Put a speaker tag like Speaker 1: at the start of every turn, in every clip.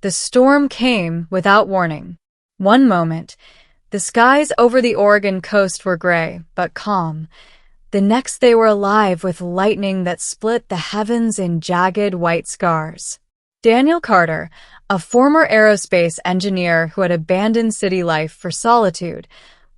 Speaker 1: The storm came without warning. One moment, the skies over the Oregon coast were gray, but calm. The next they were alive with lightning that split the heavens in jagged white scars. Daniel Carter, a former aerospace engineer who had abandoned city life for solitude,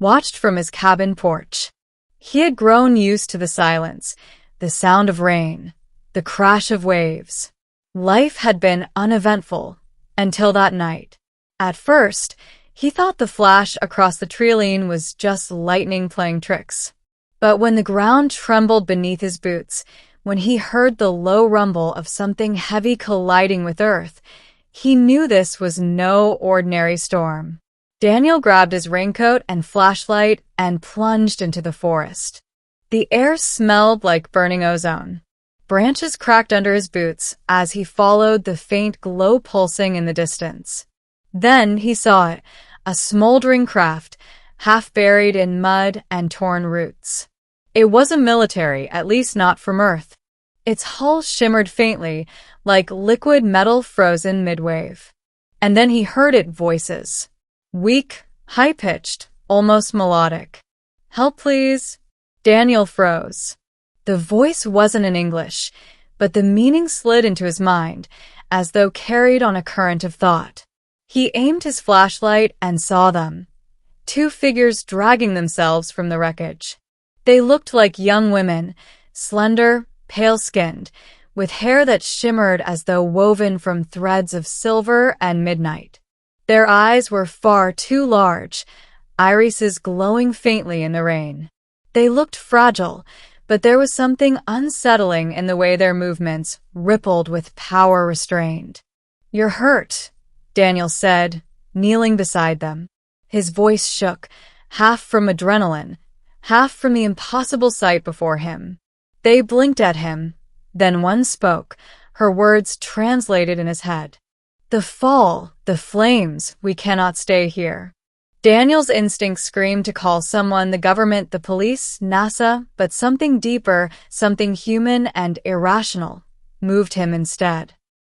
Speaker 1: watched from his cabin porch. He had grown used to the silence, the sound of rain, the crash of waves. Life had been uneventful until that night. At first, he thought the flash across the treeline was just lightning playing tricks. But when the ground trembled beneath his boots, when he heard the low rumble of something heavy colliding with earth, he knew this was no ordinary storm. Daniel grabbed his raincoat and flashlight and plunged into the forest. The air smelled like burning ozone. Branches cracked under his boots as he followed the faint glow pulsing in the distance. Then he saw it, a smoldering craft, half buried in mud and torn roots. It wasn't military, at least not from Earth. Its hull shimmered faintly, like liquid metal frozen mid-wave. And then he heard it voices. Weak, high-pitched, almost melodic. "Help, please." Daniel froze. The voice wasn't in English, but the meaning slid into his mind, as though carried on a current of thought. He aimed his flashlight and saw them. Two figures dragging themselves from the wreckage. They looked like young women, slender, pale-skinned, with hair that shimmered as though woven from threads of silver and midnight. Their eyes were far too large, irises glowing faintly in the rain. They looked fragile, but there was something unsettling in the way their movements rippled with power restrained. "You're hurt," Daniel said, kneeling beside them. His voice shook, half from adrenaline, half from the impossible sight before him. They blinked at him. Then one spoke, her words translated in his head. "The fall, the flames, we cannot stay here." Daniel's instinct screamed to call someone, the government, the police, NASA, but something deeper, something human and irrational, moved him instead.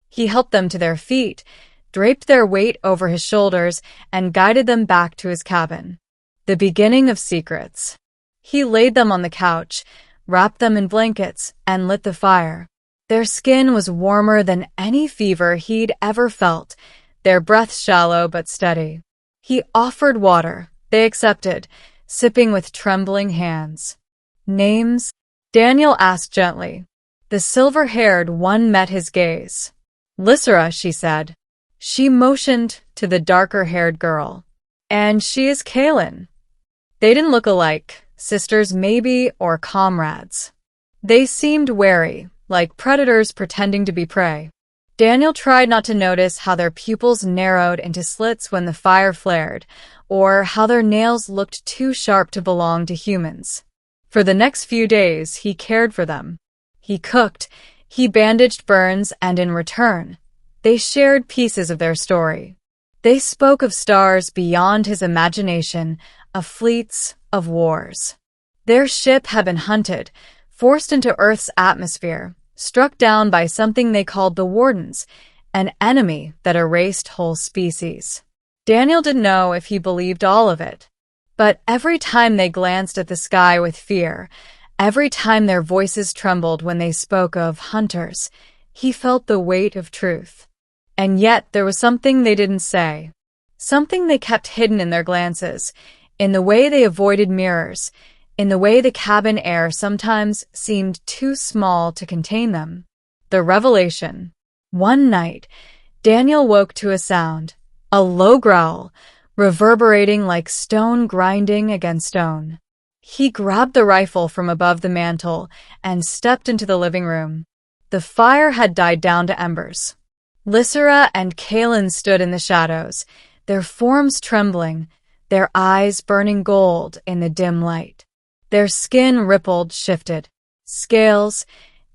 Speaker 1: He helped them to their feet, draped their weight over his shoulders, and guided them back to his cabin. The beginning of secrets. He laid them on the couch, wrapped them in blankets, and lit the fire. Their skin was warmer than any fever he'd ever felt, their breaths shallow but steady. He offered water. They accepted, sipping with trembling hands. "Names?" Daniel asked gently. The silver-haired one met his gaze. "Lysera," she said. She motioned to the darker-haired girl. "And she is Kaylin." They didn't look alike, sisters maybe, or comrades. They seemed wary, like predators pretending to be prey. Daniel tried not to notice how their pupils narrowed into slits when the fire flared, or how their nails looked too sharp to belong to humans. For the next few days, he cared for them. He cooked, he bandaged burns, and in return, they shared pieces of their story. They spoke of stars beyond his imagination, of fleets, of wars. Their ship had been hunted, forced into Earth's atmosphere, struck down by something they called the Wardens, an enemy that erased whole species. Daniel didn't know if he believed all of it. But every time they glanced at the sky with fear, every time their voices trembled when they spoke of hunters, he felt the weight of truth. And yet there was something they didn't say, something they kept hidden in their glances, in the way they avoided mirrors, in the way the cabin air sometimes seemed too small to contain them. The revelation. One night, Daniel woke to a sound, a low growl, reverberating like stone grinding against stone. He grabbed the rifle from above the mantel and stepped into the living room. The fire had died down to embers. Lysera and Kaylin stood in the shadows, their forms trembling, their eyes burning gold in the dim light. Their skin rippled, shifted. Scales,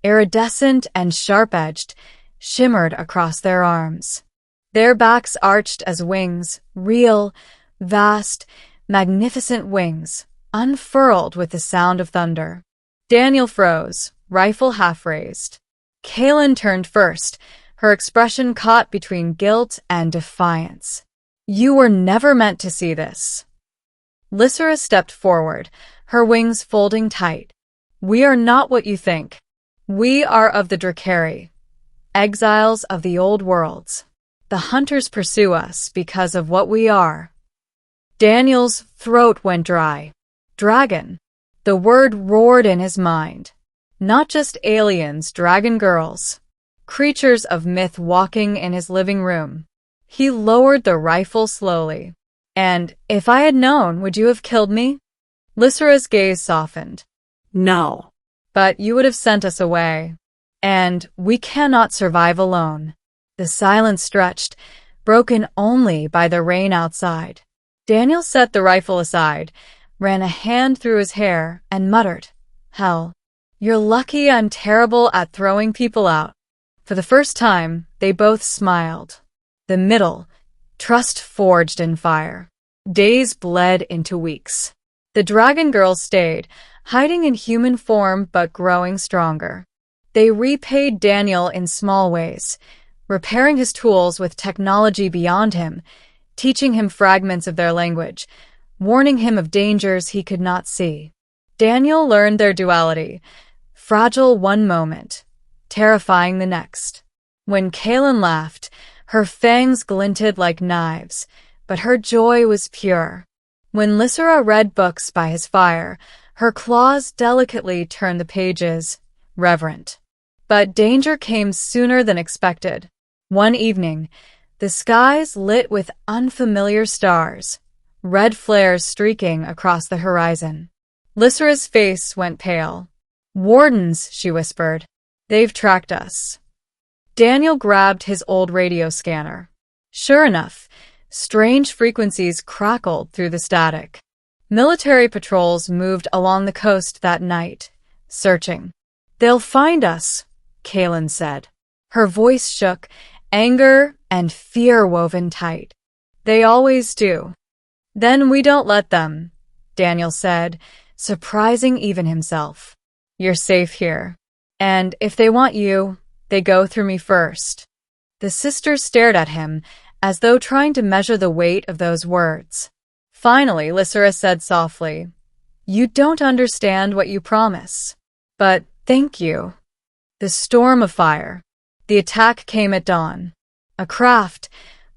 Speaker 1: iridescent and sharp-edged, shimmered across their arms. Their backs arched as wings, real, vast, magnificent wings, unfurled with the sound of thunder. Daniel froze, rifle half-raised. Kaylin turned first, her expression caught between guilt and defiance. "You were never meant to see this." Lysera stepped forward, her wings folding tight. "We are not what you think. We are of the Drakari, exiles of the old worlds. The hunters pursue us because of what we are." Daniel's throat went dry. Dragon. The word roared in his mind. Not just aliens, dragon girls. Creatures of myth walking in his living room. He lowered the rifle slowly. "And if I had known, would you have killed me?" Lysera's gaze softened.
Speaker 2: "No."
Speaker 1: "But you would have sent us away. And we cannot survive alone." The silence stretched, broken only by the rain outside. Daniel set the rifle aside, ran a hand through his hair, and muttered, "Hell, you're lucky I'm terrible at throwing people out." For the first time, they both smiled. The middle, trust forged in fire. Days bled into weeks. The dragon girls stayed, hiding in human form but growing stronger. They repaid Daniel in small ways, repairing his tools with technology beyond him, teaching him fragments of their language, warning him of dangers he could not see. Daniel learned their duality, fragile one moment, terrifying the next. When Kaelin laughed, her fangs glinted like knives, but her joy was pure. When Lysera read books by his fire, her claws delicately turned the pages, reverent. But danger came sooner than expected. One evening, the skies lit with unfamiliar stars, red flares streaking across the horizon. Lysera's face went pale. "Wardens," she whispered. "They've tracked us." Daniel grabbed his old radio scanner. Sure enough, strange frequencies crackled through the static. Military patrols moved along the coast that night, searching. "They'll find us," Kaelin said. Her voice shook, anger and fear woven tight. "They always do." "Then we don't let them," Daniel said, surprising even himself. "You're safe here. And if they want you, they go through me first." The sisters stared at him, as though trying to measure the weight of those words. Finally, Lysera said softly, "You don't understand what you promise. But thank you." The storm of fire. The attack came at dawn. A craft,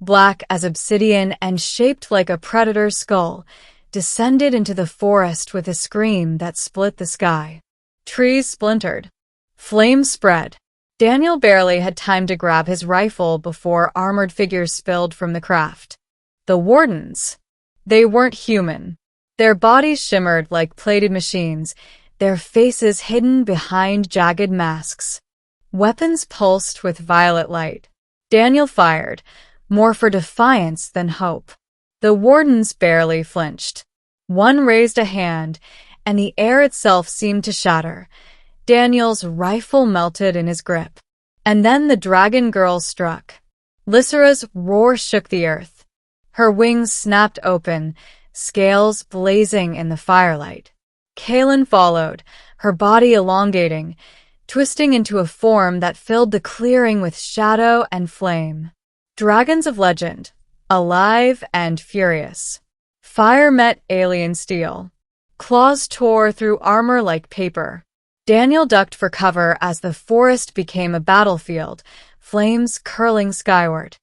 Speaker 1: black as obsidian and shaped like a predator's skull, descended into the forest with a scream that split the sky. Trees splintered. Flames spread. Daniel barely had time to grab his rifle before armored figures spilled from the craft. The Wardens. They weren't human. Their bodies shimmered like plated machines, their faces hidden behind jagged masks. Weapons pulsed with violet light. Daniel fired, more for defiance than hope. The Wardens barely flinched. One raised a hand, and the air itself seemed to shatter. Daniel's rifle melted in his grip. And then the dragon girl struck. Lysera's roar shook the earth. Her wings snapped open, scales blazing in the firelight. Kaelin followed, her body elongating, twisting into a form that filled the clearing with shadow and flame. Dragons of legend, alive and furious. Fire met alien steel. Claws tore through armor like paper. Daniel ducked for cover as the forest became a battlefield, flames curling skyward.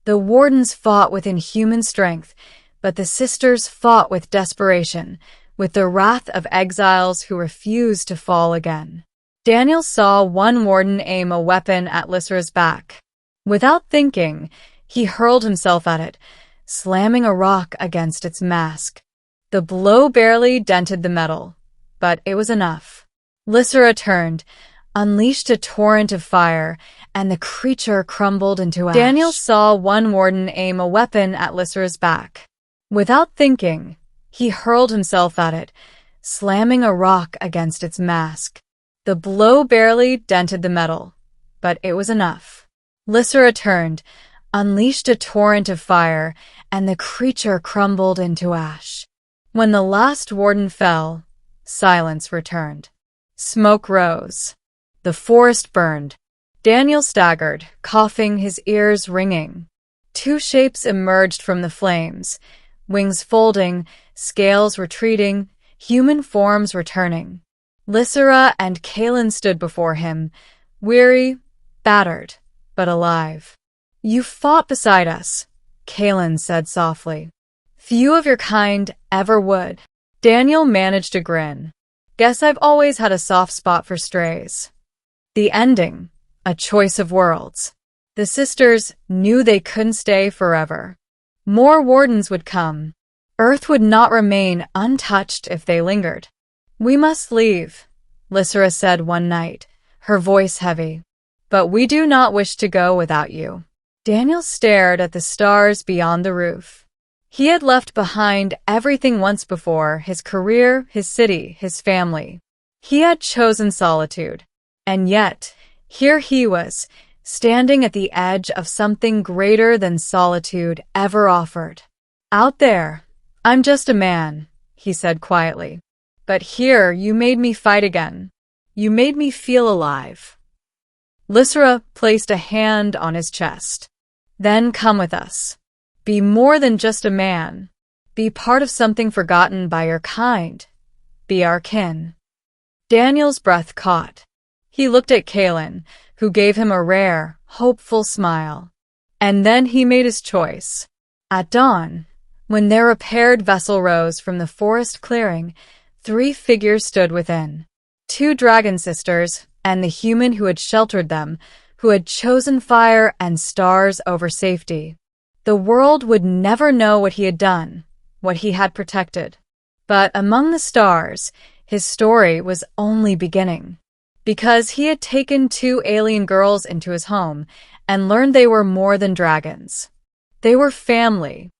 Speaker 1: The Wardens fought with inhuman strength, but the sisters fought with desperation, with the wrath of exiles who refused to fall again. Daniel saw one Warden aim a weapon at Lysera's back. Without thinking, he hurled himself at it, slamming a rock against its mask. The blow barely dented the metal, but it was enough. Lysera turned, unleashed a torrent of fire, and the creature crumbled into ash. Daniel saw one Warden aim a weapon at Lysera's back. Without thinking, he hurled himself at it, slamming a rock against its mask. The blow barely dented the metal, but it was enough. Lysera turned, unleashed a torrent of fire, and the creature crumbled into ash. When the last Warden fell, silence returned. Smoke rose. The forest burned. Daniel staggered, coughing, his ears ringing. Two shapes emerged from the flames, wings folding, scales retreating, human forms returning. Lysera and Kaelin stood before him, weary, battered, but alive. "You fought beside us," Kaelin said softly. "Few of your kind ever would." Daniel managed a grin. "Guess I've always had a soft spot for strays." The ending, a choice of worlds. The sisters knew they couldn't stay forever. More Wardens would come. Earth would not remain untouched if they lingered. "We must leave," Lysera said one night, her voice heavy. "But we do not wish to go without you." Daniel stared at the stars beyond the roof. He had left behind everything once before, his career, his city, his family. He had chosen solitude. And yet, here he was, standing at the edge of something greater than solitude ever offered. "Out there, I'm just a man," he said quietly. "But here you made me fight again. You made me feel alive." Lysera placed a hand on his chest. "Then come with us. Be more than just a man. Be part of something forgotten by your kind. Be our kin." Daniel's breath caught. He looked at Kaelin, who gave him a rare, hopeful smile. And then he made his choice. At dawn, when their repaired vessel rose from the forest clearing, 3 figures stood within. 2 dragon sisters, and the human who had sheltered them, who had chosen fire and stars over safety. The world would never know what he had done, what he had protected. But among the stars, his story was only beginning. Because he had taken 2 alien girls into his home and learned they were more than dragons. They were family,